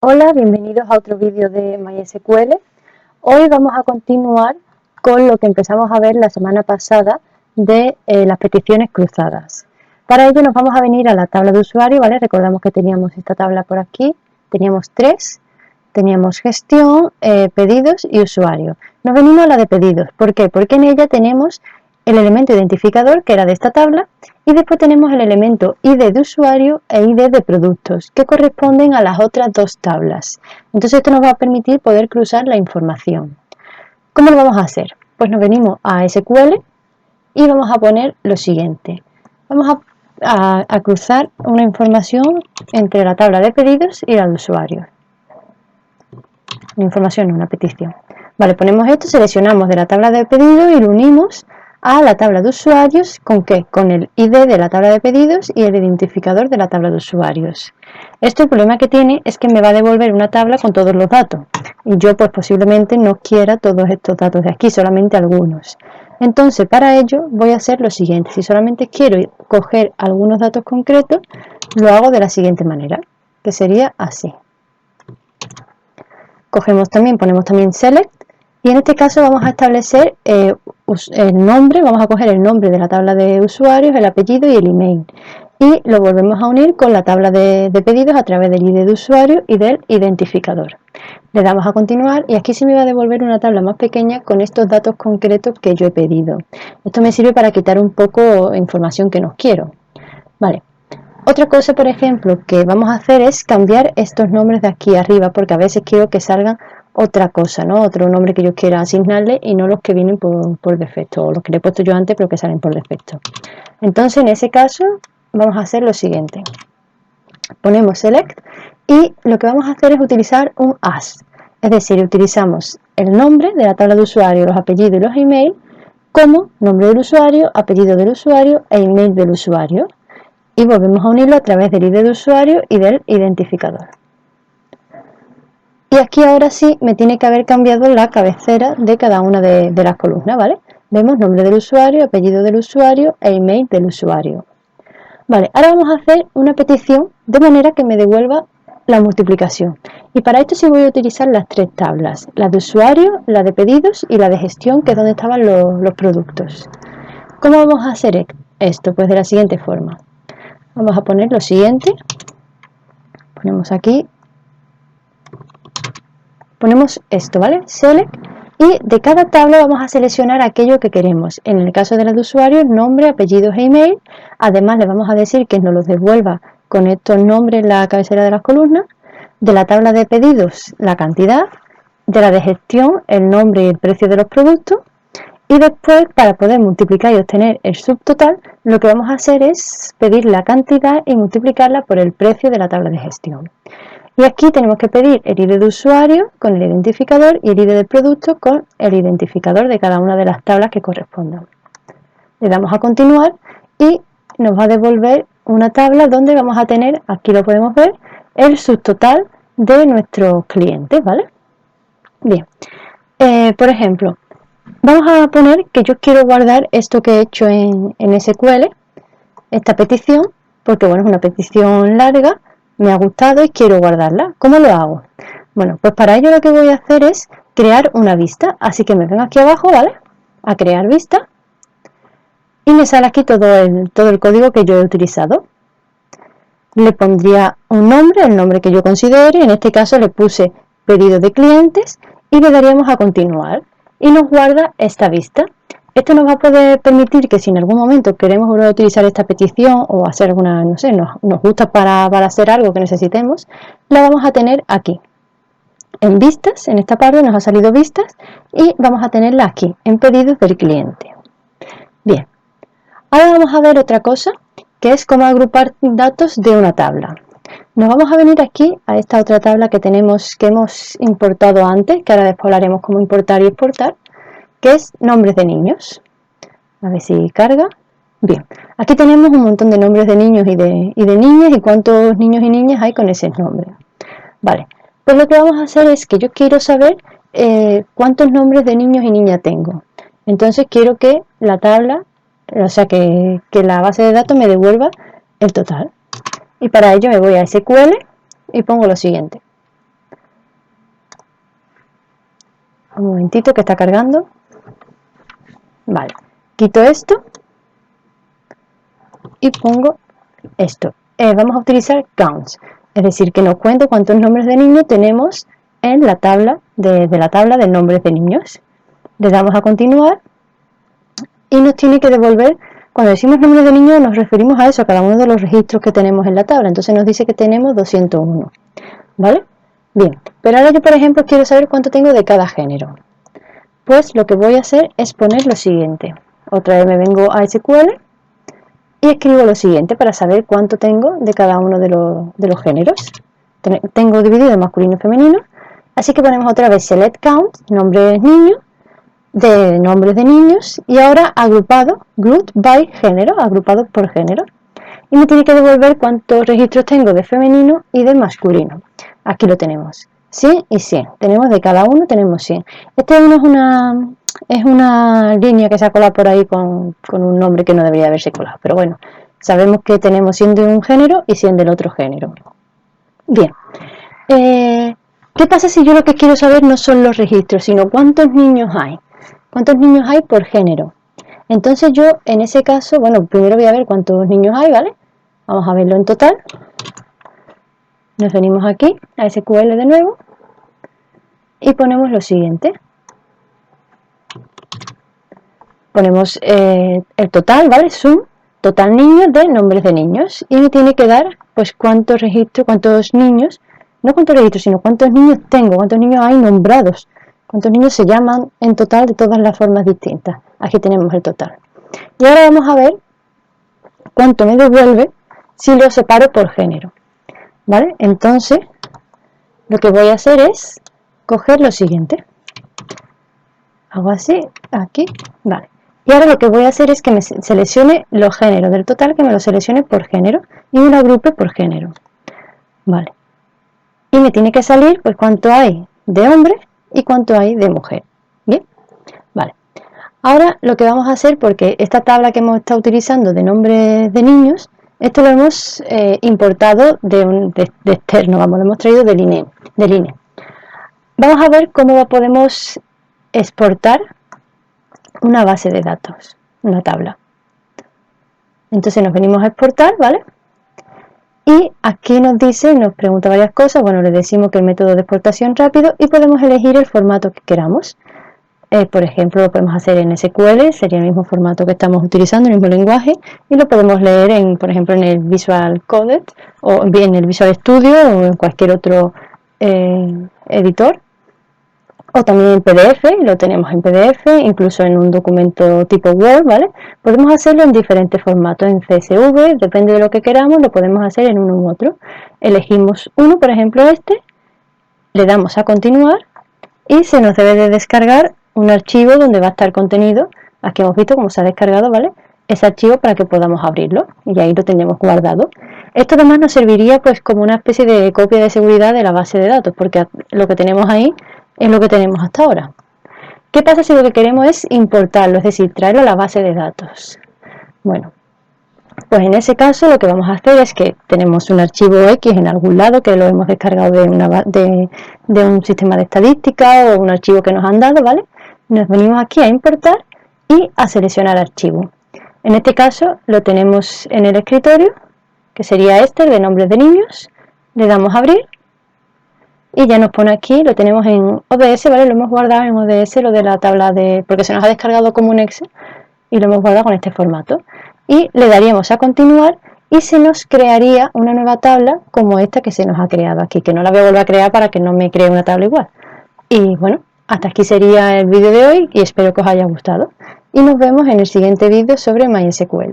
Hola, bienvenidos a otro vídeo de MySQL. Hoy vamos a continuar con lo que empezamos a ver la semana pasada de las peticiones cruzadas. Para ello nos vamos a venir a la tabla de usuario, ¿vale? Recordamos que teníamos esta tabla por aquí, teníamos tres, teníamos gestión, pedidos y usuario. Nos venimos a la de pedidos, ¿por qué? Porque en ella tenemos el elemento identificador, que era de esta tabla, y después tenemos el elemento ID de usuario e ID de productos, que corresponden a las otras dos tablas. Entonces esto nos va a permitir poder cruzar la información. ¿Cómo lo vamos a hacer? Pues nos venimos a SQL y vamos a poner lo siguiente. Vamos a cruzar una información entre la tabla de pedidos y la de usuarios. Una información, no una petición. Vale, ponemos esto, seleccionamos de la tabla de pedidos y lo unimos a la tabla de usuarios. ¿Con qué? Con el ID de la tabla de pedidos y el identificador de la tabla de usuarios. Esto, el problema que tiene es que me va a devolver una tabla con todos los datos y yo pues posiblemente no quiera todos estos datos de aquí, solamente algunos. Entonces para ello voy a hacer lo siguiente: si solamente quiero coger algunos datos concretos, lo hago de la siguiente manera, que sería así. Ponemos también select, y en este caso vamos a establecer el nombre, vamos a coger el nombre de la tabla de usuarios, el apellido y el email, y lo volvemos a unir con la tabla de pedidos a través del ID de usuario y del identificador. Le damos a continuar y aquí se me va a devolver una tabla más pequeña con estos datos concretos que yo he pedido. Esto me sirve para quitar un poco información que no quiero. Vale. Otra cosa, por ejemplo, que vamos a hacer es cambiar estos nombres de aquí arriba, porque a veces quiero que salgan otra cosa, ¿no? Otro nombre que yo quiera asignarle y no los que vienen por defecto, o los que le he puesto yo antes pero que salen por defecto. Entonces, en ese caso, vamos a hacer lo siguiente. Ponemos select y lo que vamos a hacer es utilizar un as. Es decir, utilizamos el nombre de la tabla de usuario, los apellidos y los emails como nombre del usuario, apellido del usuario e email del usuario. Y volvemos a unirlo a través del ID de usuario y del identificador. Y aquí ahora sí me tiene que haber cambiado la cabecera de cada una de las columnas, ¿vale? Vemos nombre del usuario, apellido del usuario e email del usuario. Vale, ahora vamos a hacer una petición de manera que me devuelva la multiplicación. Y para esto sí voy a utilizar las tres tablas, la de usuario, la de pedidos y la de gestión, que es donde estaban los productos. ¿Cómo vamos a hacer esto? Pues de la siguiente forma. Vamos a poner lo siguiente, ponemos aquí, ponemos esto, ¿vale? Select, y de cada tabla vamos a seleccionar aquello que queremos. En el caso de la de usuarios, nombre, apellidos e email. Además le vamos a decir que nos los devuelva con estos nombres en la cabecera de las columnas. De la tabla de pedidos, la cantidad. De la de gestión, el nombre y el precio de los productos. Y después, para poder multiplicar y obtener el subtotal, lo que vamos a hacer es pedir la cantidad y multiplicarla por el precio de la tabla de gestión. Y aquí tenemos que pedir el ID de usuario con el identificador y el ID del producto con el identificador de cada una de las tablas que correspondan. Le damos a continuar y nos va a devolver una tabla donde vamos a tener, aquí lo podemos ver, el subtotal de nuestros clientes, ¿vale? Bien, por ejemplo, vamos a poner que yo quiero guardar esto que he hecho en SQL, esta petición, porque bueno, es una petición larga, me ha gustado y quiero guardarla. ¿Cómo lo hago? Bueno, pues para ello lo que voy a hacer es crear una vista, así que me vengo aquí abajo, ¿vale? A crear vista y me sale aquí todo el código que yo he utilizado. Le pondría un nombre, el nombre que yo considere, en este caso le puse pedido de clientes y le daríamos a continuar y nos guarda esta vista. Esto nos va a poder permitir que si en algún momento queremos volver a utilizar esta petición o hacer alguna, no sé, nos gusta para hacer algo que necesitemos, la vamos a tener aquí. En vistas, en esta parte nos ha salido vistas y vamos a tenerla aquí, en pedidos del cliente. Bien, ahora vamos a ver otra cosa, que es cómo agrupar datos de una tabla. Nos vamos a venir aquí a esta otra tabla que hemos importado antes, que ahora después hablaremos cómo importar y exportar, que es nombres de niños. A ver si carga. Bien, aquí tenemos un montón de nombres de niños y de niñas y cuántos niños y niñas hay con ese nombre. Vale, pues lo que vamos a hacer es que yo quiero saber cuántos nombres de niños y niñas tengo. Entonces quiero que la tabla, o sea que la base de datos me devuelva el total. Y para ello me voy a SQL y pongo lo siguiente. Un momentito que está cargando. Vale, quito esto y pongo esto. Vamos a utilizar counts, es decir, que nos cuente cuántos nombres de niños tenemos en la tabla de la tabla de nombres de niños. Le damos a continuar y nos tiene que devolver. Cuando decimos nombres de niños nos referimos a eso, a cada uno de los registros que tenemos en la tabla. Entonces nos dice que tenemos 201, ¿vale? Bien, pero ahora yo, por ejemplo, quiero saber cuánto tengo de cada género. Pues lo que voy a hacer es poner lo siguiente. Otra vez me vengo a SQL y escribo lo siguiente para saber cuánto tengo de cada uno de los géneros. Tengo dividido en masculino y femenino, así que ponemos otra vez select count, nombres niños, de nombres de niños, y ahora agrupado, group by género, agrupado por género. Y me tiene que devolver cuántos registros tengo de femenino y de masculino. Aquí lo tenemos, 100 y 100. Tenemos de cada uno, tenemos 100. Este es una línea que se ha colado por ahí con un nombre que no debería haberse colado. Pero bueno, sabemos que tenemos 100 de un género y 100 del otro género. Bien. ¿Qué pasa si yo lo que quiero saber no son los registros, sino cuántos niños hay? ¿Cuántos niños hay por género? Entonces yo, en ese caso, bueno, primero voy a ver cuántos niños hay, ¿vale? Vamos a verlo en total. Nos venimos aquí a SQL de nuevo y ponemos lo siguiente. Ponemos el total, ¿vale? Sum, total niños de nombres de niños. Y me tiene que dar, pues, cuántos registros, cuántos niños, no cuántos registros, sino cuántos niños tengo, cuántos niños hay nombrados, cuántos niños se llaman en total de todas las formas distintas. Aquí tenemos el total. Y ahora vamos a ver cuánto me devuelve si lo separo por género. ¿Vale? Entonces, lo que voy a hacer es coger lo siguiente. Hago así, aquí, vale. Y ahora lo que voy a hacer es que me seleccione los géneros del total, que me lo seleccione por género y me lo agrupe por género. Vale. Y me tiene que salir, pues, cuánto hay de hombre y cuánto hay de mujer. Bien, vale. Ahora lo que vamos a hacer, porque esta tabla que hemos estado utilizando de nombres de niños, esto lo hemos importado de externo, vamos, lo hemos traído del INE. Vamos a ver cómo podemos exportar una base de datos, una tabla. Entonces nos venimos a exportar, ¿vale? Y aquí nos pregunta varias cosas. Bueno, le decimos que el método de exportación rápido y podemos elegir el formato que queramos. Por ejemplo, lo podemos hacer en SQL, sería el mismo formato que estamos utilizando, el mismo lenguaje, y lo podemos leer, por ejemplo, en el Visual Code, o bien en el Visual Studio, o en cualquier otro editor, o también en PDF, lo tenemos en PDF, incluso en un documento tipo Word, ¿vale? Podemos hacerlo en diferentes formatos, en CSV, depende de lo que queramos, lo podemos hacer en uno u otro. Elegimos uno, por ejemplo este, le damos a continuar, y se nos debe de descargar un archivo donde va a estar contenido. Aquí hemos visto cómo se ha descargado, ¿vale? Ese archivo para que podamos abrirlo y ahí lo tenemos guardado. Esto además nos serviría, pues, como una especie de copia de seguridad de la base de datos, porque lo que tenemos ahí es lo que tenemos hasta ahora. ¿Qué pasa si lo que queremos es importarlo, es decir, traerlo a la base de datos? Bueno, pues en ese caso lo que vamos a hacer es que tenemos un archivo X en algún lado que lo hemos descargado de un sistema de estadística o un archivo que nos han dado, ¿vale? Nos venimos aquí a importar y a seleccionar archivo. En este caso lo tenemos en el escritorio, que sería este, el de nombres de niños. Le damos a abrir y ya nos pone aquí, lo tenemos en ODS, ¿vale? Lo hemos guardado en ODS, lo de la tabla porque se nos ha descargado como un Excel y lo hemos guardado con este formato. Y le daríamos a continuar y se nos crearía una nueva tabla como esta que se nos ha creado aquí, que no la voy a volver a crear para que no me cree una tabla igual. Y bueno, hasta aquí sería el vídeo de hoy y espero que os haya gustado. Y nos vemos en el siguiente vídeo sobre MySQL.